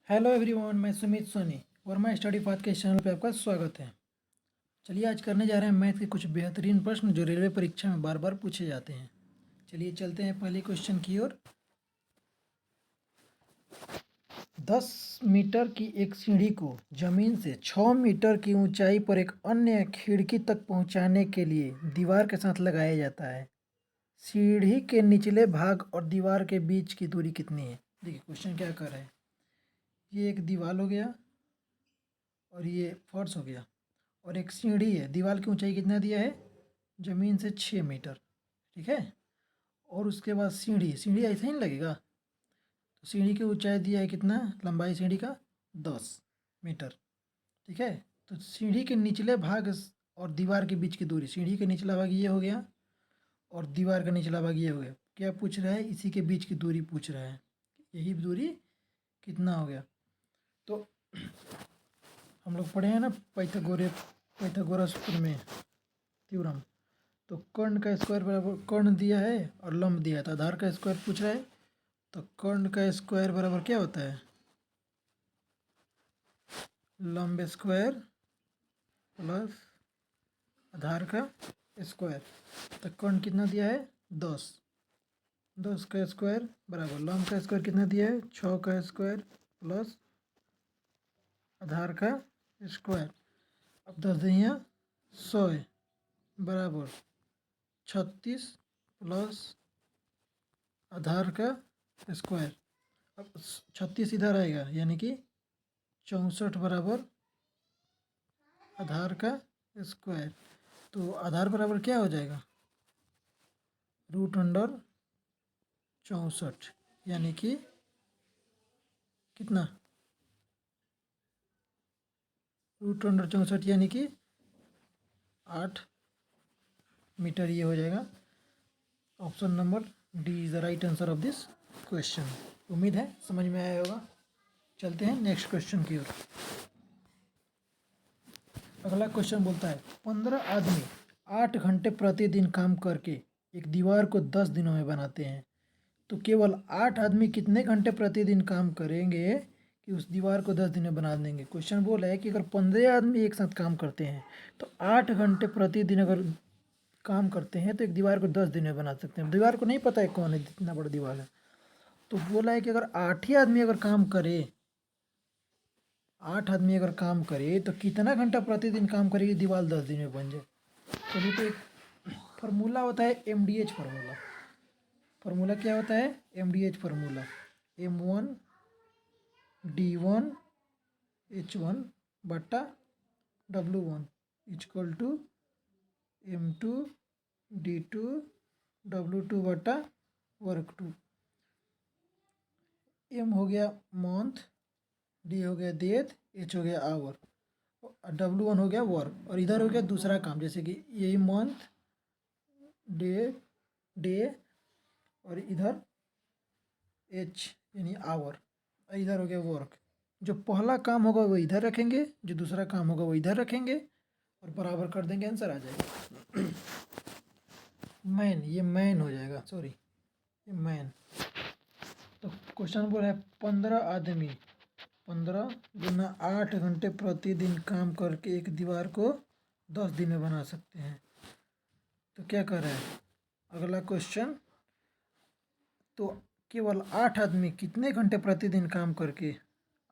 Hello everyone, मैं Sumit Soni Verma study path के इस चैनल पे आपका स्वागत है। चलिए आज करने जा रहे हैं मैथ के कुछ बेहतरीन प्रश्न जो रेलवे परीक्षा में बार बार पूछे जाते हैं। चलिए चलते हैं पहले क्वेश्चन की ओर। 10 मीटर की एक सीढ़ी को जमीन से 6 मीटर की ऊंचाई पर एक अन्य खिड़की तक पहुंचाने के लिए दीवार के साथ लगाया जाता है। सीढ़ी के निचले भाग और दीवार के बीच की दूरी कितनी है? देखिए क्वेश्चन क्या कर रहा है। ये एक दीवार हो गया और ये फर्श हो गया और एक सीढ़ी है। दीवार की ऊंचाई कितना दिया है? ज़मीन से 6 मीटर, ठीक है। और उसके बाद सीढ़ी सीढ़ी ऐसा ही नहीं लगेगा, तो सीढ़ी की ऊंचाई दिया है कितना, लंबाई सीढ़ी का 10 मीटर, ठीक है। तो सीढ़ी के निचले भाग और दीवार के बीच की दूरी, सीढ़ी का निचला भाग ये हो गया और दीवार का निचला भाग ये हो गया। क्या पूछ रहा है? इसी के बीच की दूरी पूछ रहा है। यही दूरी कितना हो गया? तो हम लोग पढ़े हैं ना पाइथागोरस में थ्योरम। तो कर्ण का स्क्वायर बराबर, कर्ण दिया है और लंब दिया था, आधार का स्क्वायर पूछ रहा है। तो कर्ण का स्क्वायर बराबर क्या होता है? लंब स्क्वायर प्लस आधार का स्क्वायर। तो कर्ण कितना दिया है? 10। 10 का स्क्वायर बराबर लंब का स्क्वायर कितना दिया है? 6 का स्क्वायर प्लस आधार का स्क्वायर। अब 10 दिया 100 बराबर 36 प्लस आधार का स्क्वायर। अब 36 इधर आएगा यानी कि 64 बराबर आधार का स्क्वायर। तो आधार बराबर क्या हो जाएगा? √64 यानी कि कितना? √64 यानी कि 8 मीटर ये हो जाएगा। Option number D is the right answer of this question. उम्मीद है समझ में आया होगा। चलते हैं नेक्स्ट क्वेश्चन की ओर। अगला क्वेश्चन बोलता है 15 आदमी 8 घंटे प्रतिदिन काम करके एक दीवार को 10 दिनों में बनाते हैं। तो केवल 8 आदमी कितने घंटे प्रतिदिन काम करेंगे कि उस दीवार को 10 दिन में बना देंगे? क्वेश्चन बोला है कि अगर 15 आदमी एक साथ काम करते हैं तो 8 घंटे प्रतिदिन अगर काम करते हैं तो एक दीवार को 10 दिन में बना सकते हैं। दीवार को नहीं पता है कौन है, जितना बड़ा दीवार है। तो बोला है कि अगर 8 ही आदमी अगर काम करे, 8 आदमी अगर काम करे तो कितना घंटा प्रतिदिन काम करेगी दीवार 10 दिन में बन जाए। चलिए तो एक फार्मूला होता है MDH फार्मूला। फार्मूला क्या होता है? MDH formula M1 D1 H1 बट्टा W1 equal to M2 D2 W2 बट्टा वर्ग 2। M हो गया मंथ, D हो गया डेट, H हो गया आवर, W1 हो गया वर्क। और इधर हो गया दूसरा काम, जैसे कि यही मंथ डे और इधर H यानी आवर, इधर हो गया वर्क। जो पहला काम होगा वो इधर रखेंगे, जो दूसरा काम होगा वो इधर रखेंगे और बराबर कर देंगे, आंसर आ जाएगा। मैन, ये मैन हो जाएगा, सॉरी ये मैन। तो क्वेश्चन बोला है 15 आदमी 15 गुना 8 घंटे प्रतिदिन काम करके एक दीवार को 10 दिन में बना सकते हैं। तो क्या कर रहा है अगला क्वेश्चन? तो केवल 8 आदमी कितने घंटे प्रतिदिन काम करके,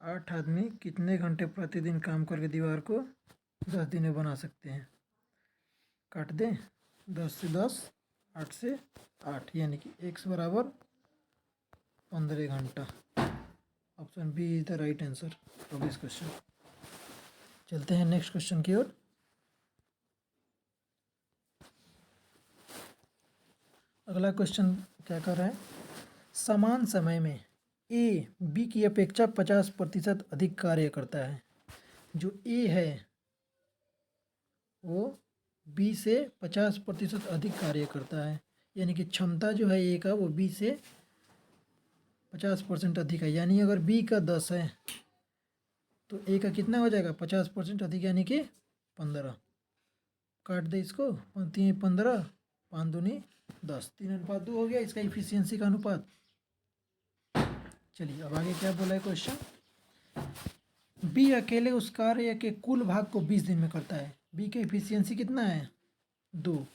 8 आदमी कितने घंटे प्रतिदिन काम करके दीवार को 10 दिन में बना सकते हैं? काट दें, 10 से 10, 8 से 8 यानी कि x बराबर 15 घंटा। Option B is the right answer of this question. चलते हैं नेक्स्ट क्वेश्चन की ओर। अगला क्वेश्चन क्या कर रहा है? समान समय में ए बी की अपेक्षा 50% अधिक कार्य करता है। जो ए है वो बी से 50% अधिक कार्य करता है, यानी कि क्षमता जो है ए का वो बी से 50% अधिक है। यानी अगर बी का 10 है तो ए का कितना हो जाएगा? 50% अधिक यानी कि 15। काट दे इसको, 3 15 5 दूनी 10, 3:2 हो गया इसका इफिशियंसी का अनुपात। चलिए अब आगे क्या बोला है क्वेश्चन? बी अकेले उस कार्य के कुल भाग को 20 दिन में करता है। बी का एफिशिएंसी कितना है? 2।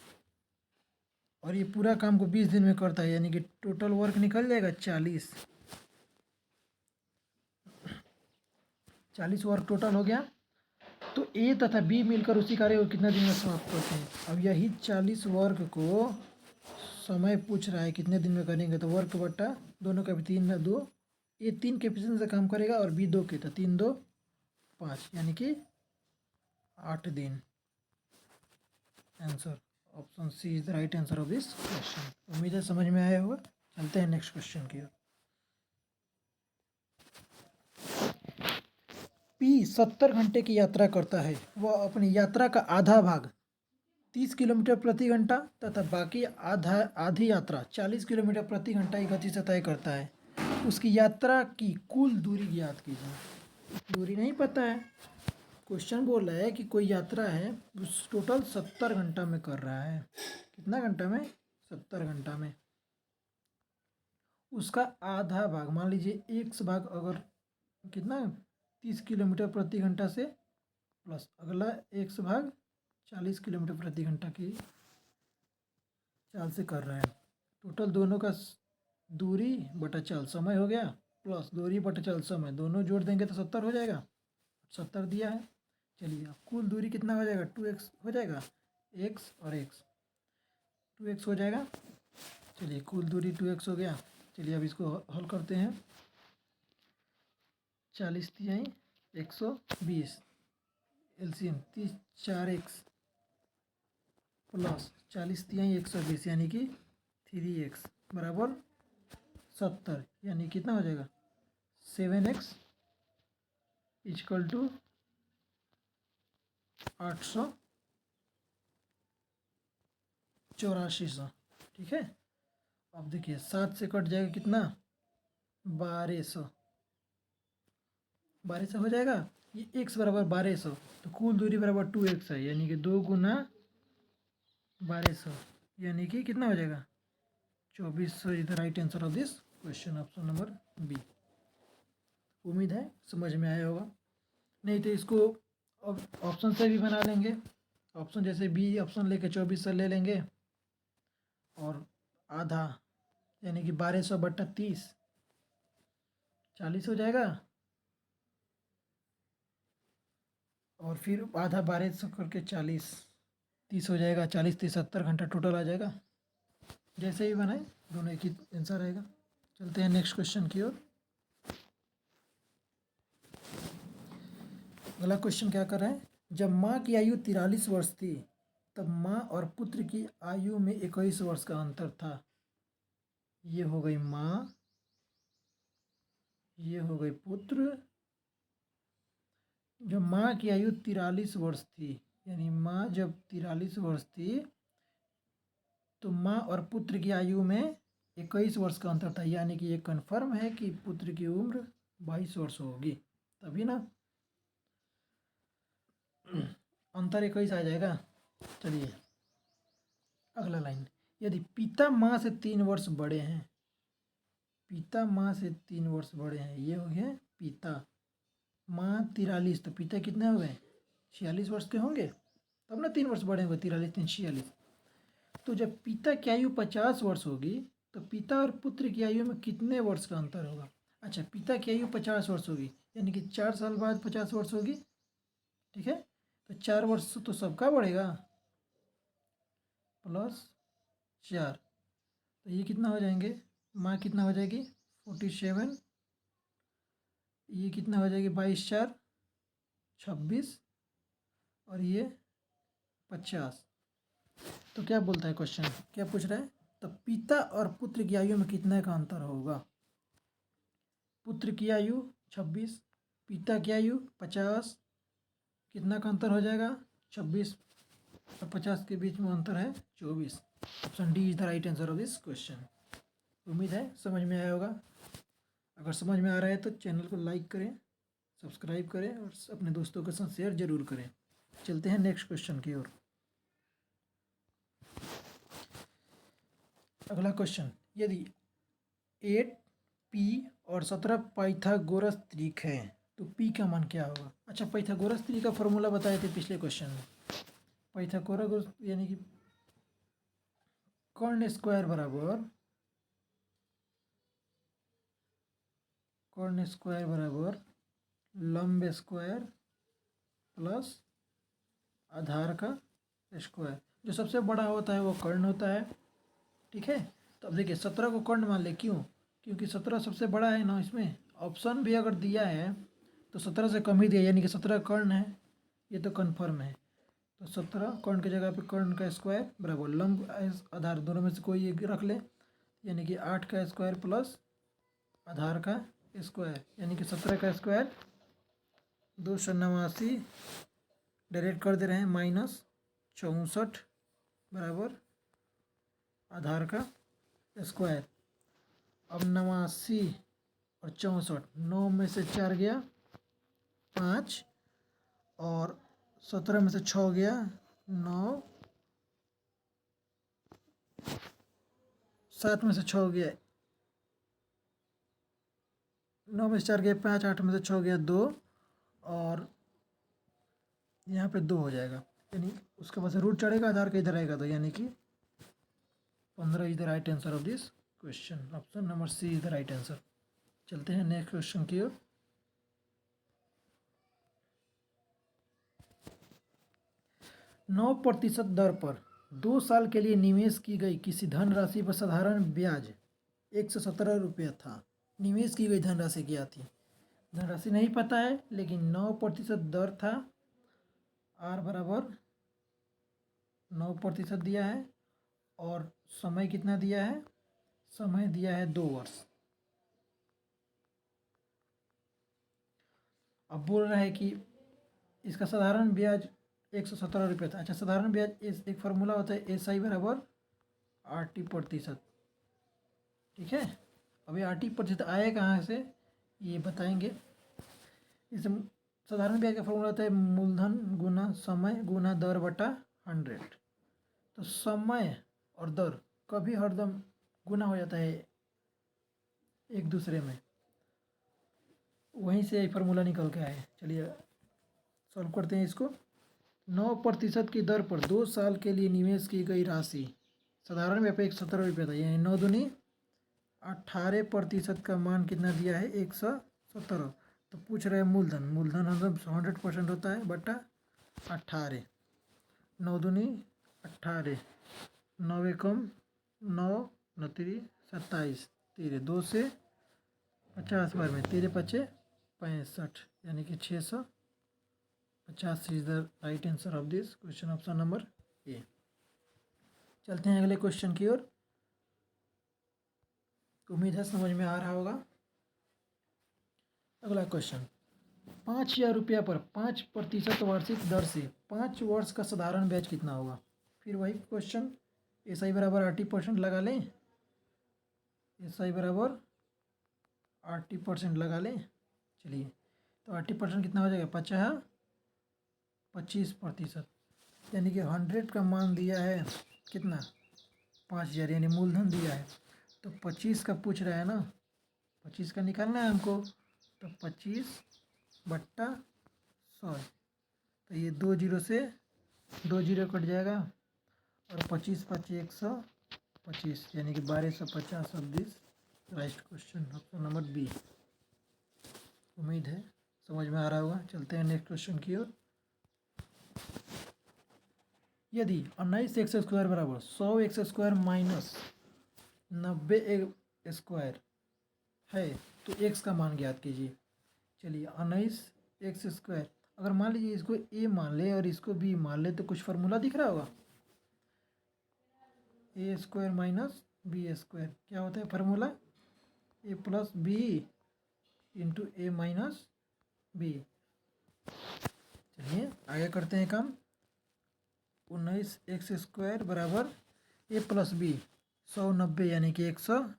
और ये पूरा काम को 20 दिन में करता है, यानी कि टोटल वर्क निकल जाएगा 40। 40 वर्क टोटल हो गया। तो ए तथा बी मिलकर उसी कार्य को कितना दिन में समाप्त करते हैं? अब यही 40 वर्क को समय पूछ रहा है कितने दिन में करेंगे, तो वर्क बट्टा दोनों का भी 3 2, ए 3 के एफिशिएंसी से काम करेगा और बी 2 के, तो 3 2 5, यानी कि 8 दिन। Answer option C is the right answer of this question. उम्मीद है समझ में आया होगा। चलते हैं नेक्स्ट क्वेश्चन की ओर। पी 70 घंटे की यात्रा करता है। वह अपनी यात्रा का आधा भाग 30 किलोमीटर प्रति घंटा तथा बाकी आधी यात्रा 40 किलोमीटर प्रति घंटा की गति से तय करता है। उसकी यात्रा की कुल दूरी ज्ञात कीजिए। दूरी नहीं पता है, क्वेश्चन बोल रहा है कि कोई यात्रा है उस टोटल 70 घंटा में कर रहा है। कितना घंटा में? 70 घंटा में। उसका आधा भाग, मान लीजिए x भाग, अगर कितना 30 किलोमीटर प्रति घंटा से प्लस अगला x भाग 40 किलोमीटर प्रति घंटा की चाल से कर रहा है। टोटल दोनों का दूरी बटा चाल समय हो गया, प्लस दूरी बटा चाल समय, दोनों जोड़ देंगे तो 70 हो जाएगा। 70 दिया है। चलिए अब कुल दूरी कितना हो जाएगा? 2x हो जाएगा, x और x 2x हो जाएगा। चलिए कुल दूरी 2x हो गया। चलिए अब इसको हल करते हैं। 40 तिहाई 120, एलसीएम 30 4x प्लस 40 तिहाई 120, यानी कि 3x बराबर 70, यानी कितना हो जाएगा? 7x is equal to 884। ठीक है। अब देखिए 7 से कट जाएगा कितना? 1200। 1200 हो जाएगा। ये x बराबर 1200, तो कुल दूरी बराबर 2x है, यानी कि 2 गुना 1200, यानी कि कितना हो जाएगा? 2400 is the right answer of this question, option number B. उम्मीद है समझ में आया होगा। नहीं तो इसको अब ऑप्शन से भी बना लेंगे। ऑप्शन जैसे बी ऑप्शन लेके 2400 ले लेंगे और आधा, यानी कि 1200 बट्टा 30 40 हो जाएगा, और फिर आधा 1200 करके 40 30 हो जाएगा। 40 30 70 घंटा टोटल आ जाएगा। जैसे ही बनाए दोनों एक ही आंसर आएगा। चलते हैं नेक्स्ट क्वेश्चन की ओर। अगला क्वेश्चन क्या कर रहा है? जब माँ की आयु 43 वर्ष थी तब माँ और पुत्र की आयु में 21 वर्ष का अंतर था। ये हो गई माँ, ये हो गई पुत्र। जब माँ की आयु 43 वर्ष थी, यानी माँ जब 43 वर्ष थी तो माँ और पुत्र की आयु में 21 वर्ष का अंतर था, यानी कि ये कन्फर्म है कि पुत्र की उम्र 22 वर्ष होगी, तभी ना अंतर 21 आ जाएगा। चलिए अगला लाइन। यदि पिता माँ से 3 वर्ष बड़े हैं, पिता माँ से 3 वर्ष बड़े हैं, ये हो गए पिता। माँ 43, तो पिता कितने हो गए? 46 वर्ष के होंगे, तब ना 3 वर्ष बड़े होंगे। 43 3 46। तो जब पिता की आयु 50 वर्ष होगी तो पिता और पुत्र की आयु में कितने वर्ष का अंतर होगा? अच्छा, पिता की आयु 50 वर्ष होगी, यानी कि 4 साल बाद 50 वर्ष होगी। ठीक है, तो 4 वर्ष तो सबका बढ़ेगा, प्लस 4, तो ये कितना हो जाएंगे? माँ कितना हो जाएगी? 47, ये कितना हो जाएगी? 22 4 26, और ये 50। तो क्या बोलता है क्वेश्चन, क्या पूछ रहा है? तो पिता और पुत्र की आयु में कितने का अंतर होगा? पुत्र की आयु 26, पिता की आयु 50, कितना का अंतर हो जाएगा? 26 और 50 के बीच में अंतर है 24। Option D is the right answer of this question. उम्मीद है समझ में आया होगा। अगर समझ में आ रहा है तो चैनल को लाइक करें, सब्सक्राइब करें और अपने दोस्तों के साथ शेयर जरूर करें। चलते हैं नेक्स्ट क्वेश्चन की ओर। अगला क्वेश्चन। यदि 8p और 17 पाइथागोरस त्रिक है तो पी का मान क्या होगा? अच्छा, पाइथागोरस थ्री का फॉर्मूला बताए थे पिछले क्वेश्चन में। पाइथागोरस यानी कि कर्ण स्क्वायर बराबर लंब स्क्वायर प्लस आधार का स्क्वायर। जो सबसे बड़ा होता है वो कर्ण होता है, ठीक है। तो अब देखिए 17 को कर्ण मान ले, क्यों? क्योंकि 17 सबसे बड़ा है ना। इसमें ऑप्शन भी अगर दिया है तो 17 से कम ही दिया, यानी कि 17 कर्ण है, ये तो कन्फर्म है। तो 17 कर्ण की जगह पे कर्ण का स्क्वायर बराबर लंब आधार, दोनों में से कोई एक रख ले, यानी कि 8 का स्क्वायर प्लस आधार का स्क्वायर, यानी कि 17 का स्क्वायर 289 डायरेक्ट कर दे रहे हैं -64 बराबर आधार का स्क्वायर। अब 89 और 64, 9 में से 4 गया 5, और 17 में से 6 गया 9, 7 में से 6 गया 9 में से 4 गया 5, 8 में से 6 गया 2, और यहाँ पे 2 हो जाएगा, यानी उसके बाद से रूट चढ़ेगा, आधार का इधर आएगा, तो यानी कि 15 is the right answer of this question. Option number C is the right answer. चलते हैं नेक्स्ट क्वेश्चन की ओर। 9% दर पर 2 साल के लिए निवेश की गई किसी धनराशि पर साधारण ब्याज 117 रुपये था। निवेश की गई धनराशि क्या थी? धनराशि नहीं पता है, लेकिन 9% दर था, आर बराबर 9% दिया है, और समय कितना दिया है? समय दिया है 2 वर्ष। अब बोल रहा है कि इसका साधारण ब्याज 117 रुपये था। अच्छा, साधारण ब्याज एक फार्मूला होता है SI बराबर RT%, ठीक है। अभी RT% आए कहाँ से ये बताएंगे। इस साधारण ब्याज का फॉर्मूला होता है मूलधन गुना समय गुना दर बटा 100। तो समय और दर कभी हरदम गुना हो जाता है एक दूसरे में, वहीं से फार्मूला निकल के आए। चलिए सॉल्व करते हैं इसको। 9% की दर पर 2 साल के लिए निवेश की गई राशि साधारण ब्याज 117 रुपये था, यानी 9 दूनी 18% का मान कितना दिया है? 117। तो पूछ रहे हैं मूलधन। मूलधन मतलब 100% होता है बटा 18, 9 दूनी 18, 9 एकम 9, 9 तिरी 27, तेरे 2 से 50 बार में 13 पचे 65, यानी कि 650 is the right answer of this question, option number A. चलते हैं अगले क्वेश्चन की ओर। उम्मीद है समझ में आ रहा होगा। अगला क्वेश्चन, 5,000 रुपया पर 5% वार्षिक दर से 5 वर्ष का साधारण ब्याज कितना होगा? फिर वही क्वेश्चन, SI बराबर RT% लगा लें। SI बराबर RT% लगा लें। चलिए, तो RT% कितना हो जाएगा? 25%, यानी कि 100 का मान दिया है कितना? 5,000, यानी मूलधन दिया है। तो 25 का पूछ रहा है ना, 25 का निकालना है हमको। तो 25 बट्टा 100, तो ये 2 जीरो से 2 जीरो कट जाएगा, और 25 पचे 125, यानी कि 1250 of this right question, option number B. उम्मीद है समझ में आ रहा होगा। चलते हैं नेक्स्ट क्वेश्चन की ओर। यदि 19x² बराबर 100x² माइनस 90x² है तो x का मान ज्ञात कीजिए। चलिए, 19x², अगर मान लीजिए इसको a मान ले और इसको b मान ले, तो कुछ फार्मूला दिख रहा होगा। a² माइनस b², क्या होता है formula? a plus b into a minus b। चलिए आगे करते हैं काम। 19x² बराबर a प्लस b 190, यानी कि 100।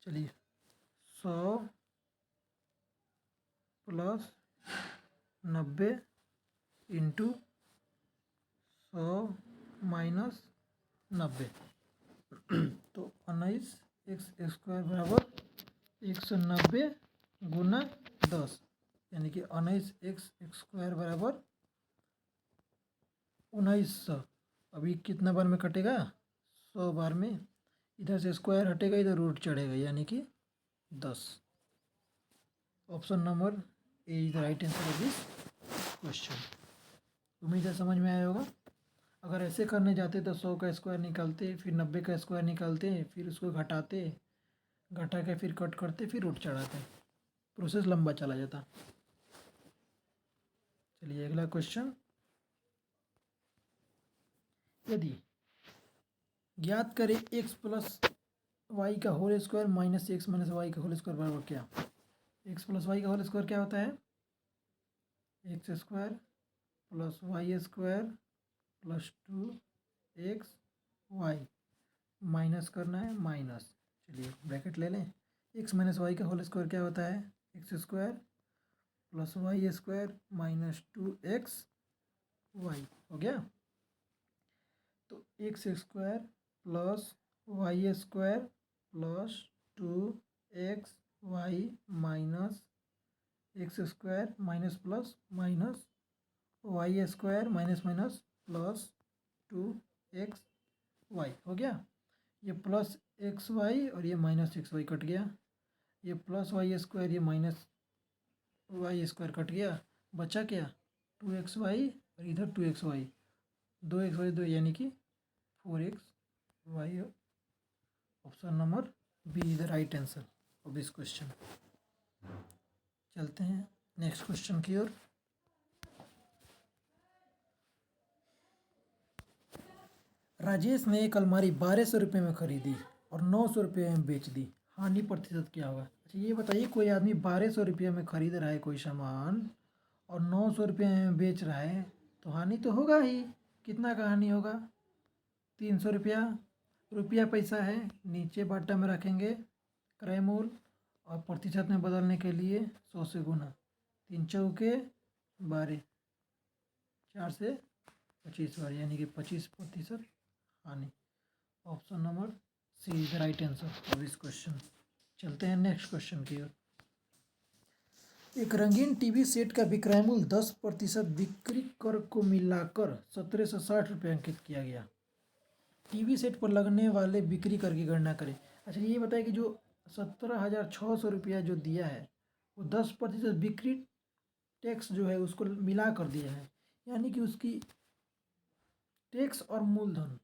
चलिए, 100 प्लस 90 इंटू 100 माइनस 90, तो 19x² बराबर 190 गुना 10 यानी कि 19x² बराबर 1900। अभी कितना बार में कटेगा? 100 बार में। इधर से स्क्वायर हटेगा, इधर रूट चढ़ेगा यानी कि 10। Option number A is the right answer of this question. उम्मीद है समझ में आया होगा। अगर ऐसे करने जाते तो 100 का स्क्वायर निकालते, फिर 90 का स्क्वायर निकालते, फिर उसको घटा के फिर कट करते, फिर रूट चढ़ाते, प्रोसेस लंबा चला जाता। चलिए अगला क्वेश्चन। यदि ज्ञात करें x प्लस वाई का whole square minus x minus y का होल स्क्वायर बराबर क्या? x प्लस वाई का होल स्क्वायर क्या होता है? X square plus y square plus 2xy minus करना है माइनस। चलिए ब्रैकेट ले लें। x माइनस वाई का होल स्क्वायर क्या होता है? X square plus y square minus 2xy हो गया। तो x square plus y square plus 2xy minus x square minus plus minus y square minus minus plus 2xy हो गया। ये प्लस एक्स वाई और ये माइनस एक्स वाई कट गया। ये प्लस वाई स्क्वायर ये माइनस वाई स्क्वायर कट गया। बचा क्या? 2xy और इधर 2xy, 2xy 2 यानी कि 4xy। Option number B is the right answer of this question. चलते हैं नेक्स्ट क्वेश्चन की ओर। राजेश ने एक अलमारी 1200 रुपये में खरीदी और 900 रुपये में बेच दी, हानि प्रतिशत क्या होगा? अच्छा ये बताइए, कोई आदमी 1200 रुपये में खरीद रहा है कोई सामान और 900 रुपये में बेच रहा है, तो हानि तो होगा ही। कितना का हानि होगा? 300 रुपया। रुपया पैसा है, नीचे बाटा में रखेंगे क्रय मूल और प्रतिशत में बदलने के लिए 100 से गुना। 3 चौके 12, 4 से 25 बार यानी कि 25% हानि। Option number C is the right answer of this question. चलते हैं नेक्स्ट क्वेश्चन की ओर। एक रंगीन टीवी सेट का विक्रय मूल्य 10% बिक्री कर को मिलाकर 1760 रुपये अंकित किया गया। टीवी सेट पर लगने वाले बिक्री कर की गणना करें। अच्छा ये बताए कि जो 17,600 रुपया जो दिया है वो 10% बिक्री टैक्स जो है उसको मिला कर दिया है, यानी कि उसकी टैक्स और मूलधन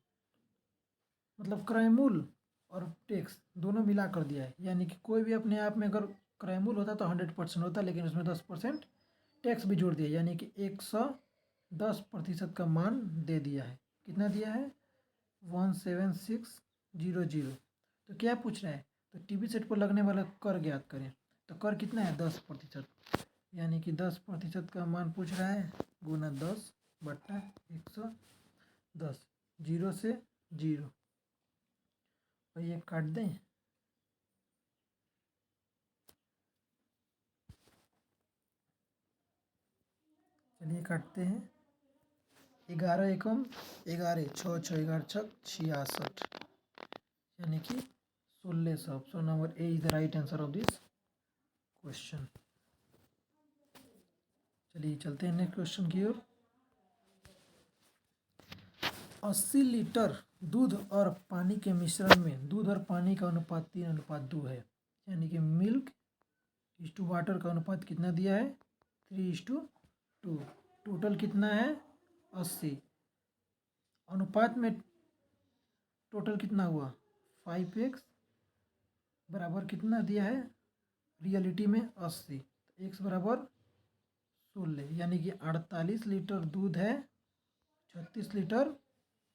मतलब क्रय मूल्य और टैक्स दोनों मिला कर दिया है। यानी कि कोई भी अपने आप में अगर क्रय मूल्य होता तो 100% होता, लेकिन उसमें 10% टैक्स भी जोड़ दिया, यानी कि 110% का मान दे दिया है। कितना दिया है? 17600। तो क्या पूछ रहा है? तो टीवी सेट पर लगने वाला कर ज्ञात करें। तो कर कितना है? 10%, यानी कि 10% का मान पूछ रहा है, गुना 10/110, 0 से 0 और ये काट दें। चलिए काटते हैं। 11 एकम 11, 6 6 11 छक 66 यानी कि 1600। Option number A is the right answer of this question. चलिए चलते हैं नेक्स्ट क्वेश्चन की ओर। 80 लीटर दूध और पानी के मिश्रण में दूध और पानी का अनुपात 3:2 है, यानी कि मिल्क इस टू वाटर का अनुपात कितना दिया है? 3:2। टोटल कितना है? 80। अनुपात में टोटल कितना हुआ? 5x बराबर कितना दिया है? रियलिटी में 80, x बराबर 16, यानी कि 48 लीटर दूध है, 36 लीटर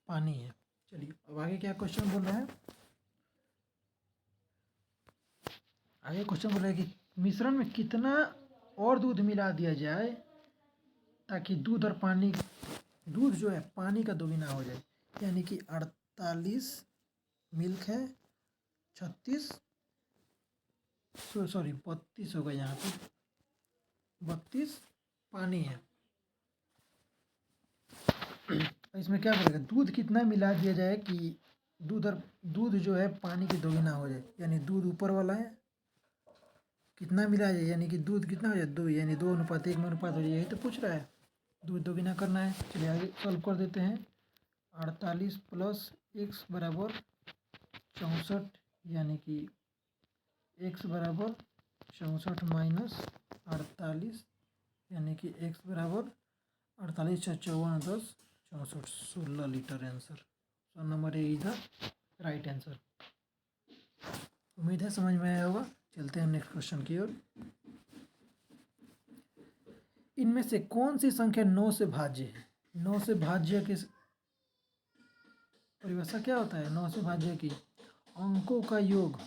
पानी है। चलिए अब आगे क्या क्वेश्चन बोल रहा है? आगे क्वेश्चन बोल रहा है कि मिश्रण में कितना और दूध मिला दिया जाए ताकि दूध और पानी, दूध जो है पानी का दोगुना हो जाए, यानी कि 48 मिल्क है, 36 सॉरी 32 होगा यहाँ पे, 32 पानी है। इसमें क्या करेगा? दूध कितना मिला दिया जाए कि दूध जो है पानी के दोगुना हो जाए, यानी दूध ऊपर वाला है कितना मिला है, यानी कि दूध कितना हो जाए 2, यानी 2:1 में अनुपात हो जाए, यही तो पूछ रहा है। दूध दोगुना करना है। चलिए आगे सॉल्व कर देते हैं। 48 प्लस x बराबर 64, यानी कि x बराबर 64 माइनस 48, यानी कि x बराबर 48 × 54 10 64 16 litre answer. So number A is the right answer. उम्मीद है समझ में आया होगा। चलते हैं नेक्स्ट क्वेश्चन की ओर। इनमें से कौन सी संख्या 9 से भाज्य है? 9 से भाज्य की परिभाषा क्या होता है? 9 से भाज्य की अंकों का योग,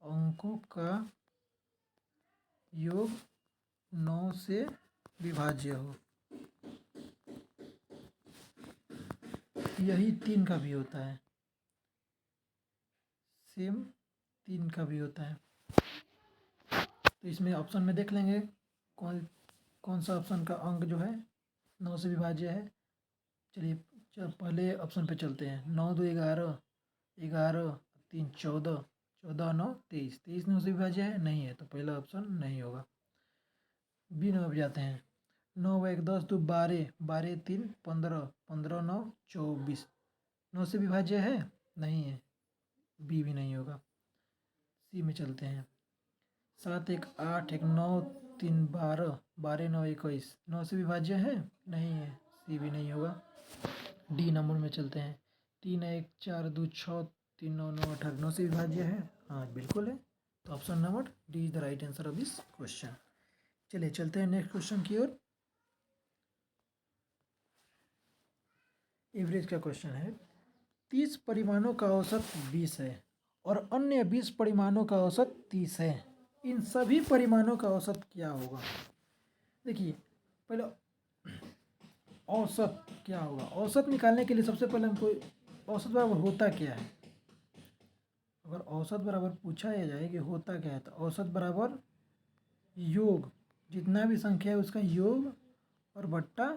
अंकों का योग 9 से विभाज्य हो। यही 3 का भी होता है, सेम 3 का भी होता है। तो इसमें ऑप्शन में देख लेंगे कौन सा ऑप्शन का अंक जो है 9 से विभाज्य है। चलिए पहले ऑप्शन पे चलते हैं। 9 2 11, 11 3 14, 14 9 23, 23 9 से विभाज्य है? नहीं है, तो पहला ऑप्शन नहीं होगा। बी नंबर पे जाते हैं। 9 1 10 2 12, 12 3 15, 15 9 24, 9 से विभाज्य है? नहीं है, बी भी नहीं होगा। सी में चलते हैं। 7 1 8 1 9 3 12, 12 9 21, 9 से विभाज्य है? नहीं है, सी भी नहीं होगा। डी नंबर में चलते हैं। 3 1 4 2 6 3 9 9 18, 9 से विभाज्य है? हाँ बिल्कुल है। तो option number D is the right answer of this question. चलिए चलते हैं नेक्स्ट क्वेश्चन की ओर। एवरेज का क्वेश्चन है। 30 परिमाणों का औसत 20 है और अन्य 20 परिमाणों का औसत 30 है। इन सभी परिमाणों का औसत क्या होगा? देखिए पहले औसत क्या होगा। औसत निकालने के लिए सबसे पहले हमको औसत बराबर होता क्या है। अगर औसत बराबर पूछा जाए कि होता क्या है, तो औसत बराबर योग, जितना भी संख्या है उसका योग और बट्टा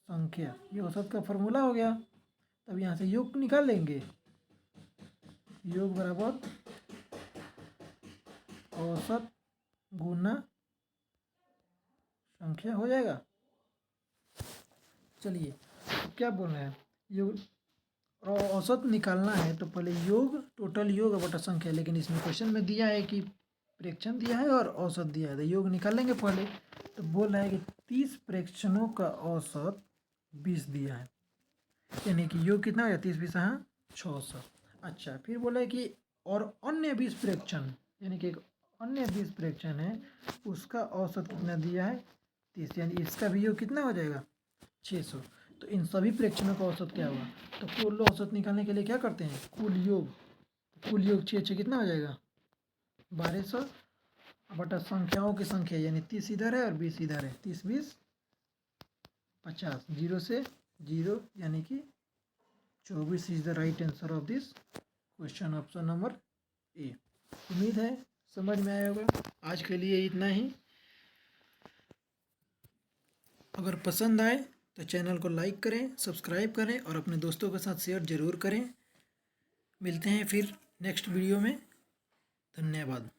संख्या, ये औसत का फॉर्मूला हो गया। तब यहाँ से योग निकाल लेंगे। योग बराबर औसत गुना संख्या हो जाएगा। चलिए क्या बोल रहे हैं, योग और औसत निकालना है तो पहले योग, टोटल योग और बटा संख्या, लेकिन इसमें क्वेश्चन में दिया है कि प्रेक्षण दिया है और औसत दिया है, तो योग निकाल लेंगे पहले। तो बोल रहा है कि 30 प्रेक्षणों का औसत 20 दिया है, यानी कि योग कितना हो गया 30 20 हाँ 600। अच्छा फिर बोला है कि और अन्य 20 प्रेक्षण, यानी कि एक अन्य 20 प्रेक्षण है उसका औसत कितना दिया है 30, यानी इसका भी योग कितना हो जाएगा 600। तो इन सभी प्रेक्षणों का औसत क्या होगा? तो कुल औसत निकालने के लिए क्या करते हैं, कुल योग 6 6 कितना हो जाएगा 1200 बटा संख्याओं की संख्या, यानी 30 इधर है और 20 इधर है, 30 20 50, 0 से 0, यानी कि 24 is the right answer of this question, option number A. उम्मीद है समझ में आया होगा। आज के लिए इतना ही। अगर पसंद आए तो चैनल को लाइक करें, सब्सक्राइब करें और अपने दोस्तों के साथ शेयर ज़रूर करें। मिलते हैं फिर नेक्स्ट वीडियो में। धन्यवाद।